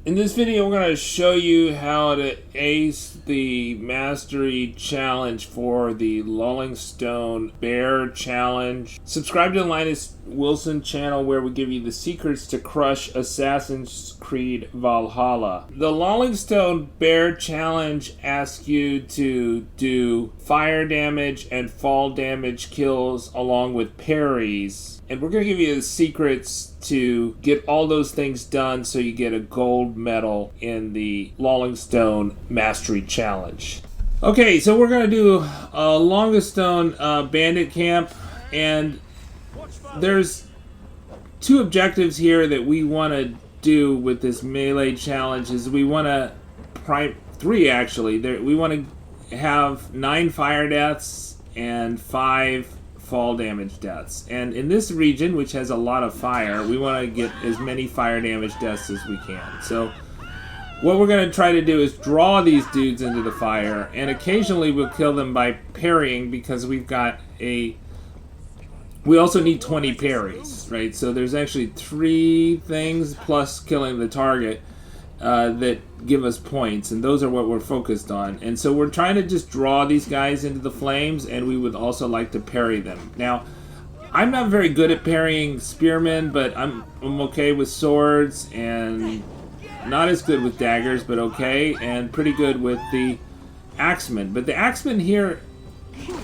In this video, we're going to show you how to ace the mastery challenge for the Lolingstone Bear challenge. Subscribe to the Linus Wilson channel where we give you the secrets to crush Assassin's Creed Valhalla. The Lolingstone Bear challenge asks you to do fire damage and fall damage kills along with parries. And we're going to give you the secrets to get all those things done so you get a gold medal in the Lolingstone Mastery Challenge. Okay, so we're going to do a Lolingstone Bandit Camp, and there's two objectives here that we want to do with this melee challenge. Is we want to three actually. We want to have 9 fire deaths and 5 fall damage deaths. And in this region, which has a lot of fire, we want to get as many fire damage deaths as we can. So what we're going to try to do is draw these dudes into the fire, and occasionally we'll kill them by parrying because we also need 20 parries, right? So there's actually 3 things plus killing the target that give us points, and those are what we're focused on. And so we're trying to just draw these guys into the flames, and we would also like to parry them. Now, I'm not very good at parrying spearmen, but I'm okay with swords, and not as good with daggers, but okay, and pretty good with the axeman. But the axeman here,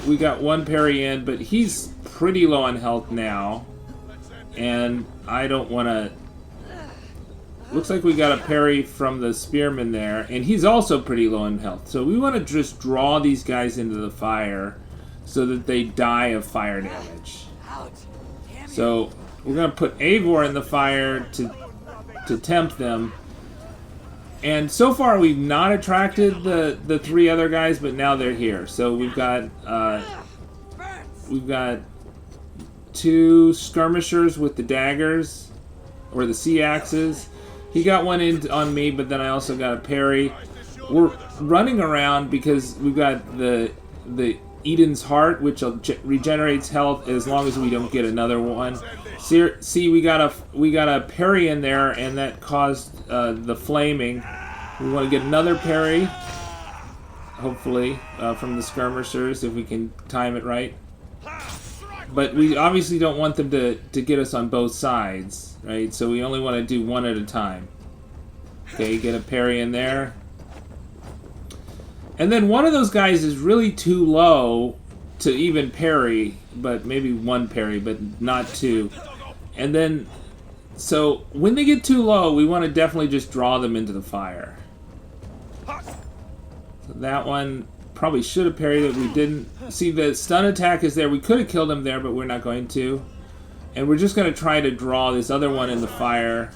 we got 1 parry in, but he's pretty low on health now, and I don't want to... Looks like we got a parry from the spearman there, and he's also pretty low in health. So we want to just draw these guys into the fire so that they die of fire damage. So we're going to put Eivor in the fire to tempt them. And so far we've not attracted the 3 other guys, but now they're here. So we've got 2 skirmishers with the daggers, or the sea axes. He got one in on me, but then I also got a parry. We're running around because we've got the Eden's Heart, which regenerates health as long as we don't get another one. See, we got a parry in there, and that caused the flaming. We want to get another parry, hopefully, from the skirmishers if we can time it right. But we obviously don't want them to get us on both sides, right? So we only want to do one at a time. Okay, get a parry in there. And then one of those guys is really too low to even parry, but maybe 1 parry, but not 2. And then, so when they get too low, we want to definitely just draw them into the fire. So that one probably should have parried it. We didn't. See, the stun attack is there. We could have killed him there, but we're not going to. And we're just going to try to draw this other one in the fire,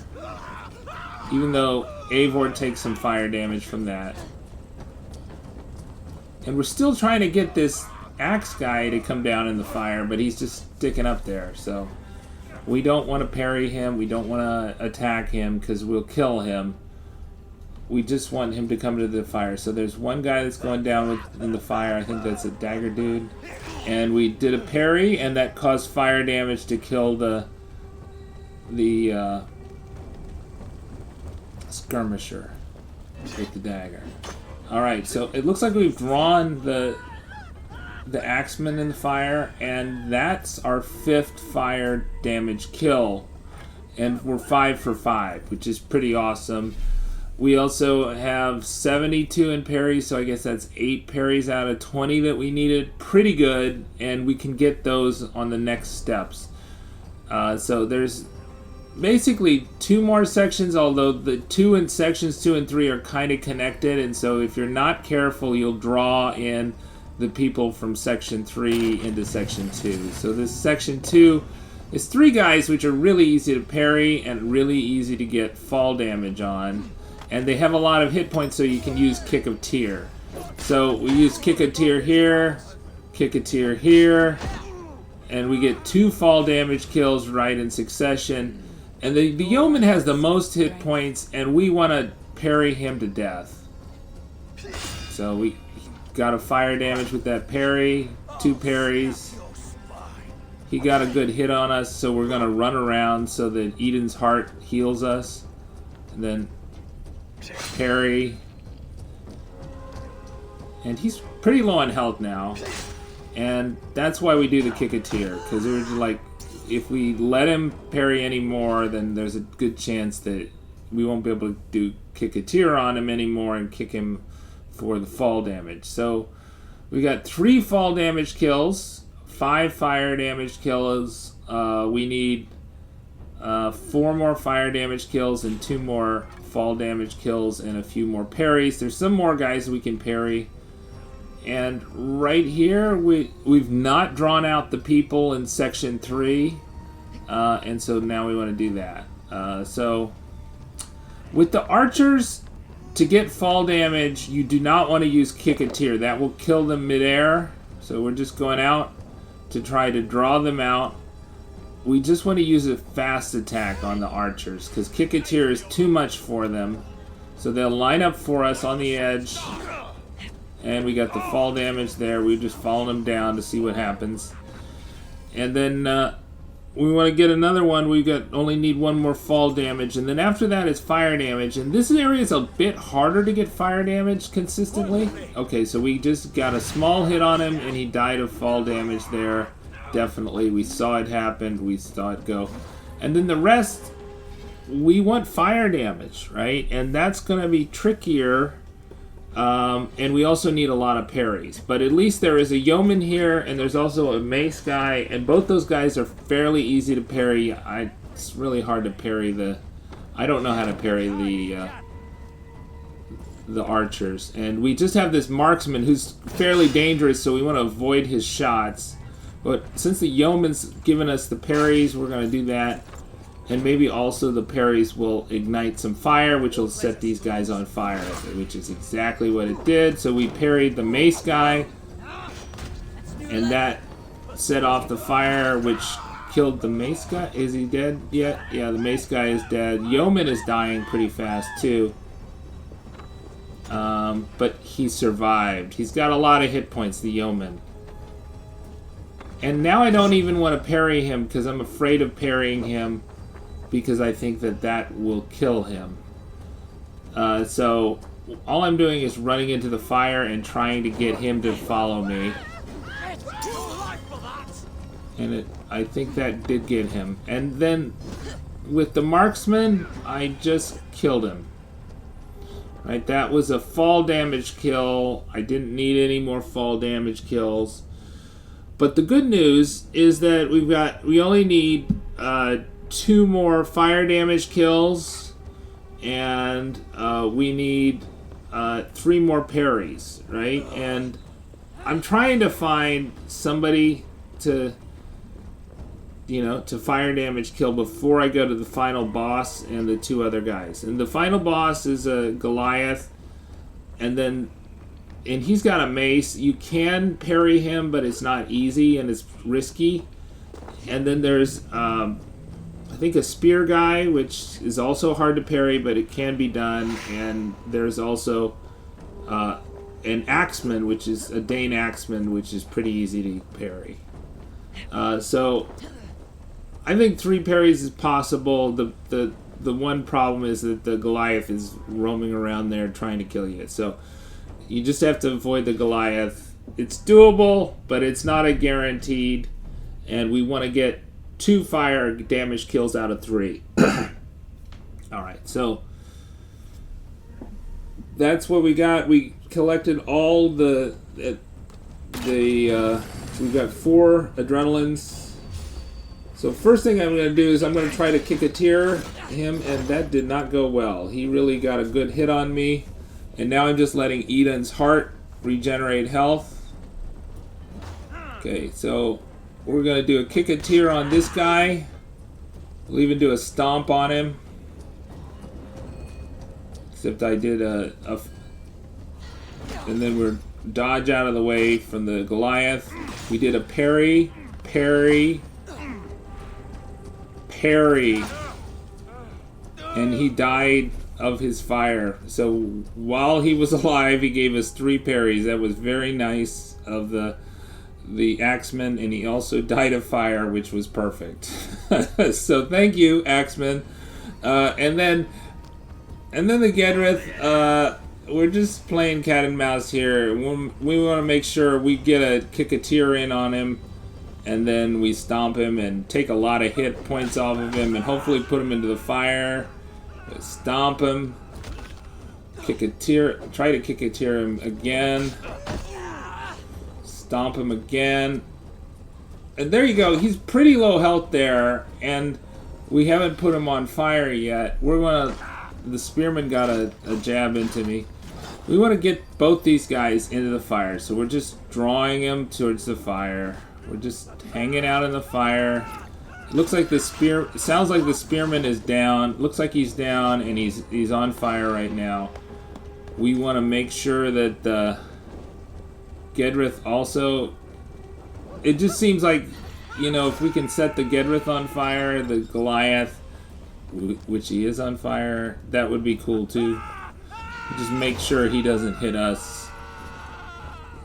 even though Eivor takes some fire damage from that. And we're still trying to get this axe guy to come down in the fire, but he's just sticking up there. So we don't want to parry him. We don't want to attack him because we'll kill him. We just want him to come to the fire. So there's one guy that's going down in the fire. I think that's a dagger dude. And we did a parry, and that caused fire damage to kill the skirmisher with the dagger. Alright, so it looks like we've drawn the axeman in the fire, and that's our 5th fire damage kill. And we're 5 for 5, which is pretty awesome. We also have 72 in parries, so I guess that's 8 parries out of 20 that we needed. Pretty good, and we can get those on the next steps. So there's basically 2 more sections, although the sections 2 and 3 are kind of connected, and so if you're not careful, you'll draw in the people from section 3 into section 2. So this section 2 is 3 guys which are really easy to parry and really easy to get fall damage on. And they have a lot of hit points, so you can use Kick of Tear. So we use Kick of Tear here, Kick of Tear here, and we get 2 fall damage kills right in succession. And the yeoman has the most hit points, and we want to parry him to death. So we got a fire damage with that parry, 2 parries. He got a good hit on us, so we're going to run around so that Eden's Heart heals us. And then parry. And he's pretty low on health now. And that's why we do the kick-a-tear. Because we're just like, if we let him parry anymore, then there's a good chance that we won't be able to do kick-a-tear on him anymore and kick him for the fall damage. So we got 3 fall damage kills, 5 fire damage kills. We need 4 more fire damage kills and 2 more fall damage kills and a few more parries. There's some more guys we can parry. And right here, we've not drawn out the people in section 3, and so now we want to do that. So with the archers, to get fall damage, you do not want to use kick-a-tear. That will kill them midair. So we're just going out to try to draw them out. We just want to use a fast attack on the archers, because kick-a-tear is too much for them. So they'll line up for us on the edge. And we got the fall damage there. We just followed them down to see what happens. And then we want to get another one. We only need 1 more fall damage. And then after that is fire damage. And this area is a bit harder to get fire damage consistently. Okay, so we just got a small hit on him and he died of fall damage there. Definitely. We saw it happen. We saw it go. And then the rest, we want fire damage, right? And that's going to be trickier. And we also need a lot of parries. But at least there is a yeoman here, and there's also a mace guy, and both those guys are fairly easy to parry. It's really hard to parry I don't know how to parry the archers. And we just have this marksman who's fairly dangerous, so we want to avoid his shots. But since the yeoman's given us the parries, we're going to do that. And maybe also the parries will ignite some fire, which will set these guys on fire, which is exactly what it did. So we parried the mace guy, and that set off the fire, which killed the mace guy. Is he dead yet? Yeah, the mace guy is dead. Yeoman is dying pretty fast, too. But he survived. He's got a lot of hit points, the yeoman. And now I don't even want to parry him, because I'm afraid of parrying him, because I think that will kill him. So all I'm doing is running into the fire and trying to get him to follow me. And I think that did get him. And then with the marksman, I just killed him. Right, that was a fall damage kill. I didn't need any more fall damage kills. But the good news is that we only need 2 more fire damage kills, and we need 3 more parries, right? And I'm trying to find somebody to fire damage kill before I go to the final boss and the 2 other guys. And the final boss is a Goliath, and he's got a mace. You can parry him, but it's not easy and it's risky. And then there's I think a spear guy, which is also hard to parry, but it can be done. And there's also an axeman, which is a Dane axeman, which is pretty easy to parry. So I think 3 parries is possible. The one problem is that the Goliath is roaming around there trying to kill you. So you just have to avoid the Goliath. It's doable, but it's not a guaranteed. And we want to get 2 fire damage kills out of 3. Alright, so that's what we got. We collected all we've got 4 adrenalines. So first thing I'm going to do is I'm going to try to kick-a-tear him, and that did not go well. He really got a good hit on me, and now I'm just letting Eden's heart regenerate health. Okay, so we're going to do a kick-a-tear on this guy. We'll even do a stomp on him. Except I did and then we're dodge out of the way from the Goliath. We did a parry, parry, parry. And he died of his fire. So while he was alive, he gave us 3 parries. That was very nice of the Axeman, and he also died of fire, which was perfect. So thank you, Axeman. And then And then the Gedrith, we're just playing cat and mouse here. We want to make sure we get a kick a tear in on him, and then we stomp him and take a lot of hit points off of him, and hopefully put him into the fire. Stomp him. Kick a tear. Try to kick a tear him again. Stomp him again. And there you go. He's pretty low health there, and we haven't put him on fire yet. We're gonna. The spearman got a jab into me. We want to get both these guys into the fire, so we're just drawing them towards the fire. We're just hanging out in the fire. It looks like sounds like the spearman is down. Looks like he's down, and he's on fire right now. We want to make sure that the Gedrith also. It just seems like, you know, if we can set the Gedrith on fire, the Goliath, which he is on fire, that would be cool too. Just make sure he doesn't hit us.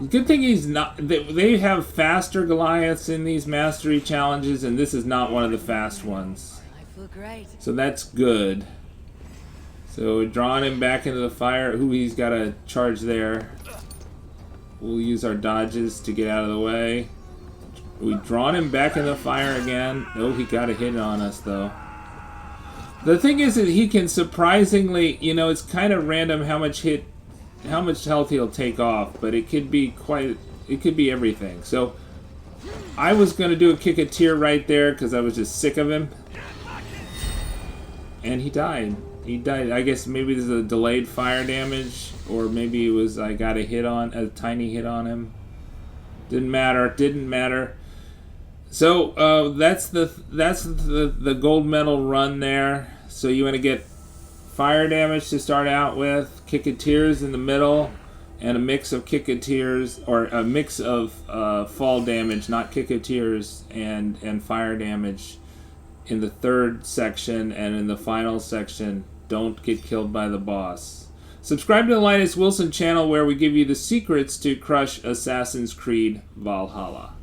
Good thing he's not. They have faster Goliaths in these mastery challenges, and this is not one of the fast ones. I feel great. So that's good. So we're drawing him back into the fire. Ooh, he's got a charge there. We'll use our dodges to get out of the way. We drawn him back in the fire again. Oh, he got a hit on us though. The thing is that he can surprisingly, you know, it's kind of random how much health he'll take off, but it could be everything. So I was going to do a kick a tear right there because I was just sick of him. And he died. He died. I guess maybe there's a delayed fire damage, or maybe it was I got a tiny hit on him. Didn't matter. So that's the gold medal run there. So you want to get fire damage to start out with, kick a tears in the middle, and a mix of kick a tears, or a mix of fall damage, not kick a tears, and fire damage in the third section, and in the final section, don't get killed by the boss. Subscribe to the Linus Wilson channel where we give you the secrets to crush Assassin's Creed Valhalla.